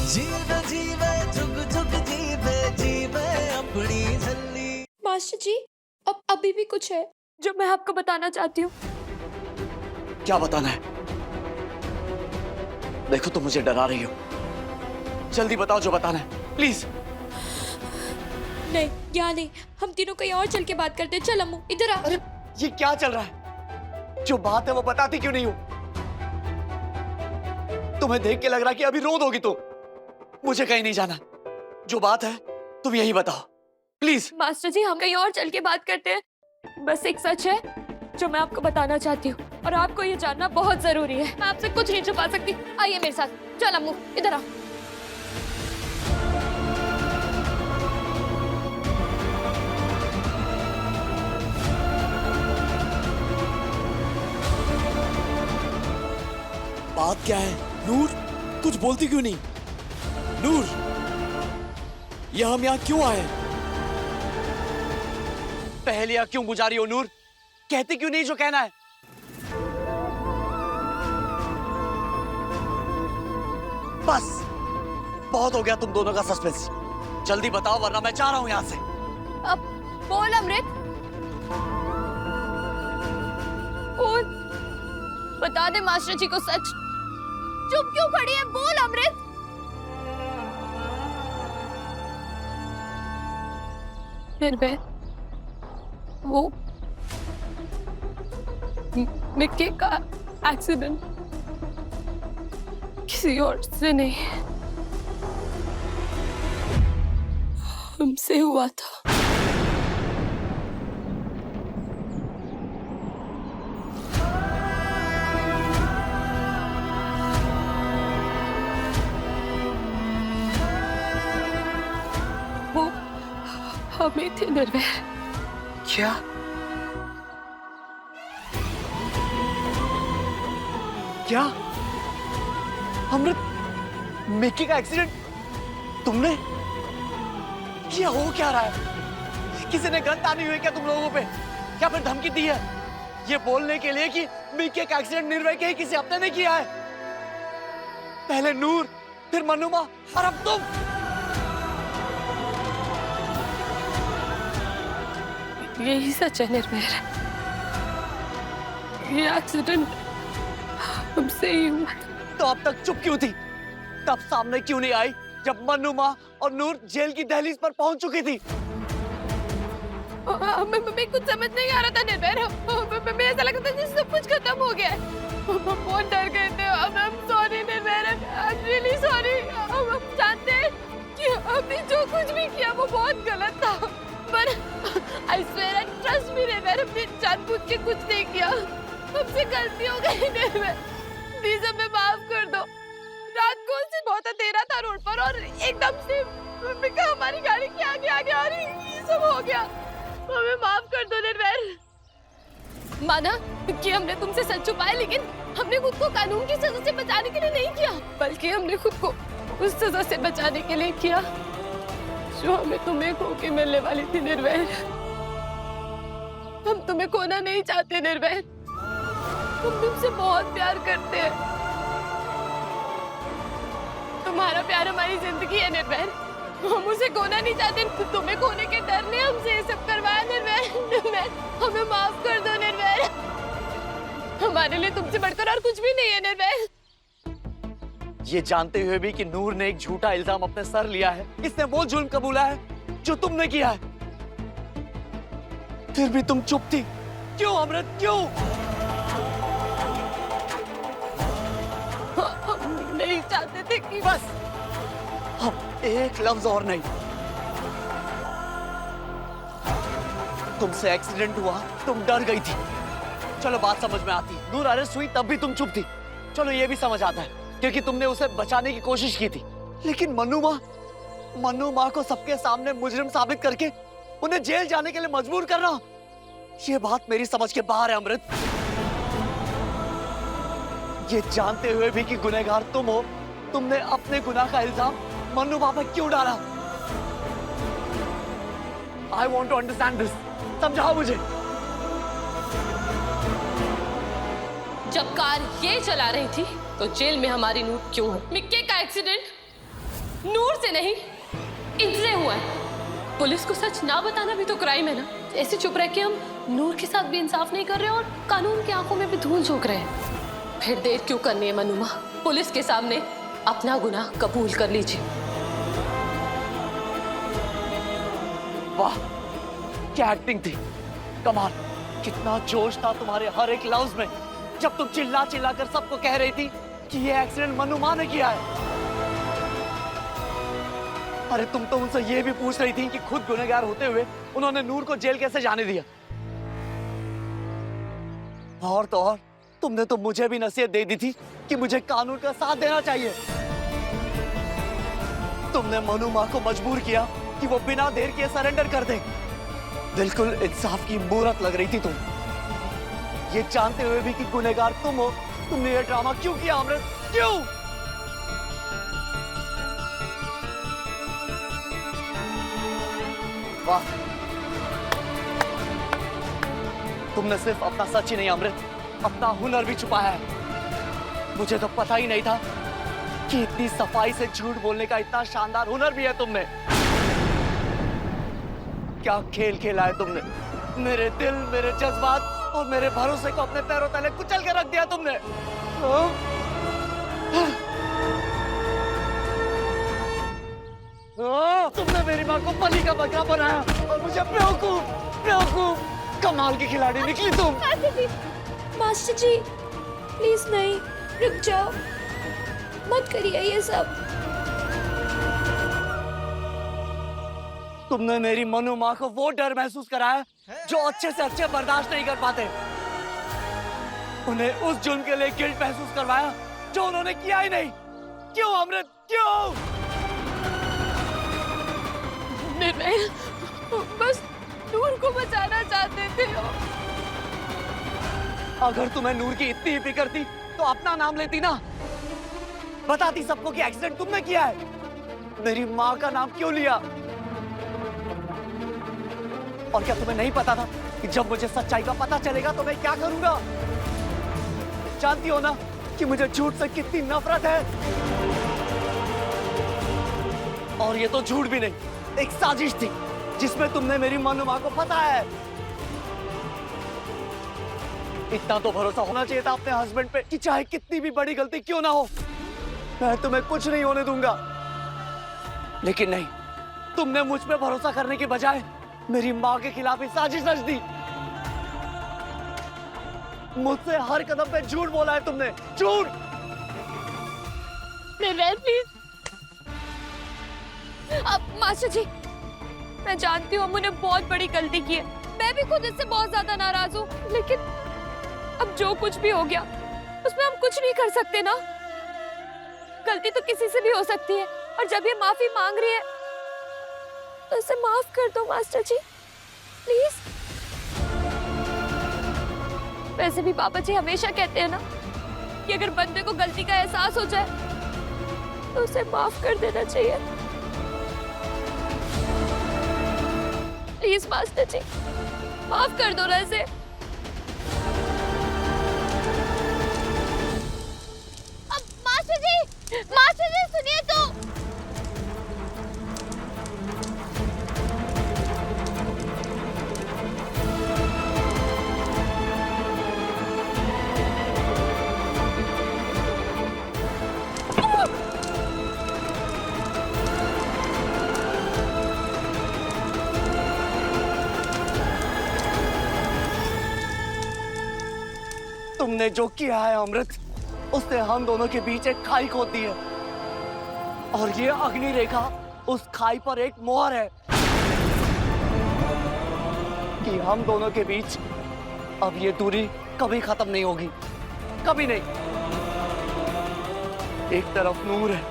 जीवे जीवे जुग जुग जीवे जीवे अपनी झल्ली। मास्टर जी, अब अभी भी कुछ है जो मैं आपको बताना चाहती हूँ। क्या बताना है? देखो तुम मुझे डरा रही हो, जल्दी बताओ जो बताना है, प्लीज। नहीं, यहाँ नहीं, हम तीनों कहीं और चल के बात करते हैं। चल अम्मू, इधर आ। अरे ये क्या चल रहा है? जो बात है वो बताती क्यों नहीं हो? तुम्हें देख के लग रहा है कि अभी रो दोगी तुम। मुझे कहीं नहीं जाना, जो बात है तुम यही बताओ प्लीज। मास्टर जी, हम कहीं और चल के बात करते हैं। बस एक सच है जो मैं आपको बताना चाहती हूँ और आपको ये जानना बहुत जरूरी है। मैं आपसे कुछ नहीं छुपा सकती। आइए मेरे साथ। चल अम्मू, इधर आ। बात क्या है? नूर, कुछ बोलती क्यों नहीं? नूर, ये हम यहाँ क्यों आए? पहेलियां क्यों बुझा रही हो नूर? कहती क्यों नहीं जो कहना है? बस बहुत हो गया तुम दोनों का सस्पेंस। जल्दी बताओ वरना मैं जा रहा हूं यहां से। अब बोल अमृत, बोल, बता दे मास्टर जी को सच। चुप क्यों खड़ी है? बोल अमृत। निर्भय, वो मिक्की का एक्सीडेंट किसी और से नहीं, हमसे हुआ था। वो हमें थे निर्भय। क्या? क्या? अमृत, मिक्की का एक्सीडेंट तुमने किया? हो क्या रहा है? किसी ने गन तानी हुई है क्या तुम लोगों पे? क्या फिर धमकी दी है ये बोलने के लिए कि मिक्की का एक्सीडेंट निर्भय के ही किसी अपने ने किया है? पहले नूर, फिर मनुमा और अब तुम। यही सच है निर्भय। ये एक्सीडेंट हमसे ही हुआ था। तो अब तक चुप क्यों थी? तब सामने क्यों नहीं आई जब मनुमा और नूर जेल की दहलीज पर पहुंच चुकी थी? मैं कुछ समझ नहीं आ रहा था निर्भय। मैं ऐसा लगता था कि सब कुछ खत्म हो गया है। बहुत डर गए थे। I'm sorry निर्भय, I'm really sorry। हम जानते हैं कि हमने जो कुछ भी किया वो बहुत गलत था, पर I swear and trust me निर्भय, हमने जानबूझ के कुछ नहीं किया। हमसे गलती हो गई निर्भय, प्लीज हमें माफ कर दो। रात को से बहुत अंधेरा था रोड पर और एकदम से हमारी गाड़ी के आगे आगे आ रही, ये सब हो गया। हमें माफ कर दो निर्भय। माना कि हमने तुमसे सच छुपाया, लेकिन हमने खुद को कानून की सजा से बचाने के लिए नहीं किया, बल्कि हमने खुद को उस सजा से बचाने के लिए किया जो हमें तुम्हें खो के मिलने वाली थी निर्भय। हम तुम्हें खोना नहीं चाहते निर्भय, हम तुमसे बहुत प्यार करते हैं। तुम्हारा प्यार हमारी जिंदगी है निर्भय, हम उसे खोना नहीं चाहते। तुम्हें खोने के डर ने हमसे ये सब करवाया निर्भय। हमें माफ कर दो निर्भय, हमारे लिए तुमसे बढ़कर और कुछ भी नहीं है निर्भय। ये जानते हुए भी कि नूर ने एक झूठा इल्जाम अपने सर लिया है, इसने वो जुल्म कबूला है जो तुमने किया है, फिर भी तुम चुप थी। क्यों अमृत, क्यों? हम नहीं चाहते थे कि बस हम एक लफ्ज और नहीं। तुमसे एक्सीडेंट हुआ, तुम डर गई थी, चलो बात समझ में आती। नूर अरेस्ट हुई तब भी तुम चुप थी, चलो ये भी समझ आता है क्योंकि तुमने उसे बचाने की कोशिश की थी। लेकिन मनु माँ को सबके सामने मुजरिम साबित करके उन्हें जेल जाने के लिए मजबूर करना, ये बात मेरी समझ के बाहर है अमृत। ये जानते हुए भी कि गुनहगार तुम हो, तुमने अपने गुनाह का इल्जाम मनु माँ पर क्यों डाला? I want to understand this, समझाओ मुझे। जब कार ये चला रही थी तो जेल में हमारी नूर क्यों है? मिक्की का एक्सीडेंट से नहीं, इनसे हुआ है। पुलिस को सच ना बताना भी तो क्राइम है ना। ऐसे चुप रह के हम नूर के साथ भी इंसाफ नहीं कर रहे और कानून की आंखों में भी धूल झोंक रहे हैं। फिर देर क्यों करनी है मनुमा? पुलिस के सामने अपना गुनाह कबूल कर लीजिए। वाह, क्या एक्टिंग थी, कमाल। कितना जोश था तुम्हारे हर एक लफ्ज में जब तुम चिल्ला चिल्ला कर सबको कह रही थी कि ये एक्सीडेंट मनुमा ने किया है। अरे तुम तो उनसे ये भी पूछ रही थी कि खुद गुनहगार होते हुए उन्होंने नूर को जेल कैसे जाने दिया। और तो और तुमने तो मुझे भी नसीहत दे दी थी कि मुझे कानून का साथ देना चाहिए। तुमने मनुमा को मजबूर किया कि वो बिना देर किए सरेंडर कर दे। बिल्कुल इंसाफ की मूरत लग रही थी तुम। ये जानते हुए भी कि गुनहगार तुम हो, तुमने ये ड्रामा क्यों किया अमृत? क्यों? वाह, तुमने सिर्फ अपना सच ही नहीं अमृत, अपना हुनर भी छुपाया है। मुझे तो पता ही नहीं था कि इतनी सफाई से झूठ बोलने का इतना शानदार हुनर भी है तुमने। क्या खेल खेला है तुमने। मेरे दिल, मेरे जज्बात और मेरे भरोसे को अपने पैरों तले कुचल के रख दिया तुमने। तुमने मेरी माँ को बलि का बकरा बनाया और मुझे बेवकूफ, बेवकूफ, कमाल की खिलाड़ी निकली तुम। मास्टर जी प्लीज नहीं, रुक जाओ, मत करिए ये सब। तुमने मेरी मनु माँ को वो डर महसूस कराया जो अच्छे से अच्छे बर्दाश्त नहीं कर पाते। उन्हें उस जुल्म के लिए गिल्ट महसूस करवाया जो उन्होंने किया ही नहीं। क्यों अमृत, क्यों? निर्भय, बस नूर को बचाना चाहते थे। अगर तुम्हें नूर की इतनी ही फिक्र थी तो अपना नाम लेती ना, बताती सबको कि एक्सीडेंट तुमने किया है। मेरी माँ का नाम क्यों लिया? और क्या तुम्हें नहीं पता था कि जब मुझे सच्चाई का पता चलेगा तो मैं क्या करूंगा? जानती हो ना कि मुझे झूठ से कितनी नफरत है। और ये तो झूठ भी नहीं, एक साजिश थी जिसमें तुमने मेरी मनुमा को फंसाया है। इतना तो भरोसा होना चाहिए था अपने हस्बैंड पे कि चाहे कितनी भी बड़ी गलती क्यों ना हो, मैं तुम्हें कुछ नहीं होने दूंगा। लेकिन नहीं, तुमने मुझ पे भरोसा करने के बजाय मेरी माँ के खिलाफ ही साजिश रच दी। मुझसे हर कदम पे झूठ बोला है तुमने, झूठ। प्लीज। अब मास्टर जी, मैं जानती हूँ हमने बहुत बड़ी गलती की है, मैं भी खुद इससे बहुत ज्यादा नाराज हूँ, लेकिन अब जो कुछ भी हो गया उसमें हम कुछ नहीं कर सकते ना। गलती तो किसी से भी हो सकती है, और जब ये माफी मांग रही है तो इसे माफ कर दो मास्टर जी, प्लीज। वैसे भी पापा जी हमेशा कहते हैं ना कि अगर बंदे को गलती का एहसास हो जाए तो उसे माफ कर देना चाहिए। प्लीज मास्टर जी, माफ कर दो ना इसे। अब मास्टर जी सुनिए तो। तुमने जो किया है अमृत, उसने हम दोनों के बीच एक खाई खोद दी है, और ये अग्नि रेखा उस खाई पर एक मोहर है कि हम दोनों के बीच अब ये दूरी कभी खत्म नहीं होगी, कभी नहीं। एक तरफ नूर है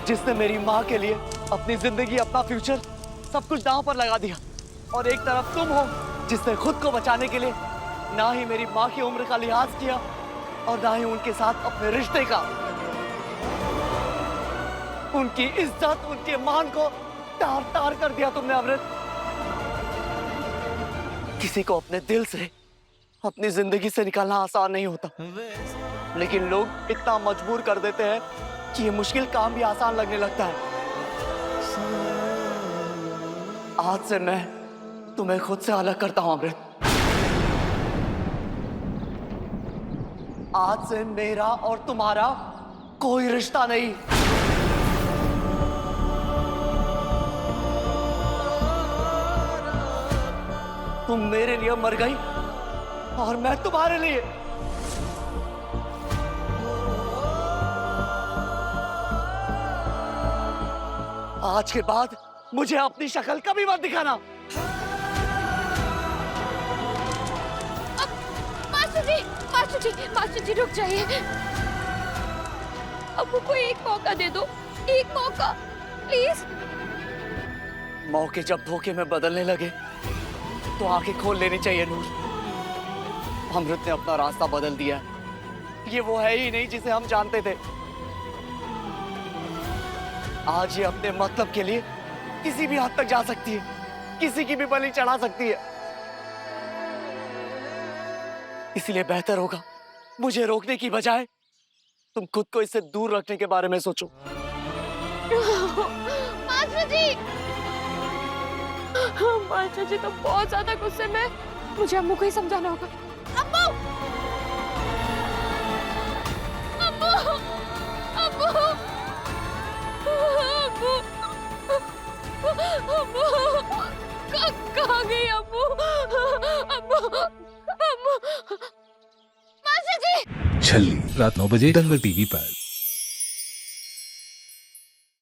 जिसने मेरी माँ के लिए अपनी जिंदगी, अपना फ्यूचर सब कुछ दांव पर लगा दिया, और एक तरफ तुम हो जिसने खुद को बचाने के लिए ना ही मेरी माँ की उम्र का लिहाज किया और ना ही उनके साथ अपने रिश्ते का। उनकी इज्जत, उनके मान को तार तार कर दिया तुमने अमृत। किसी को अपने दिल से, अपनी जिंदगी से निकालना आसान नहीं होता, लेकिन लोग इतना मजबूर कर देते हैं कि ये मुश्किल काम भी आसान लगने लगता है। आज से मैं तुम्हें खुद से अलग करता हूं अमृत। आज से मेरा और तुम्हारा कोई रिश्ता नहीं। तुम मेरे लिए मर गई और मैं तुम्हारे लिए। आज के बाद मुझे अपनी शक्ल कभी मत दिखाना। मास्टर जी रुक जाइए। अब को एक मौका दे दो, एक मौका प्लीज। मौके जब धोखे में बदलने लगे तो आंखें खोल लेनी चाहिए नूर। अमृत ने अपना रास्ता बदल दिया है। ये वो है ही नहीं जिसे हम जानते थे। आज ये अपने मतलब के लिए किसी भी हद तक जा सकती है, किसी की भी बलि चढ़ा सकती है। इसलिए बेहतर होगा मुझे रोकने की बजाय तुम खुद को इससे दूर रखने के बारे में सोचो। मास्टर जी तो बहुत ज्यादा गुस्से में। मुझे अम्मू को ही समझाना होगा। अम्मू, अम्मू, अम्मू, अम्मू, अम्मू, कहाँ गई अम्मू? अम्मू, अम्मू, मास्टर जी। छल्ली रात 9 बजे दंगल टीवी पर।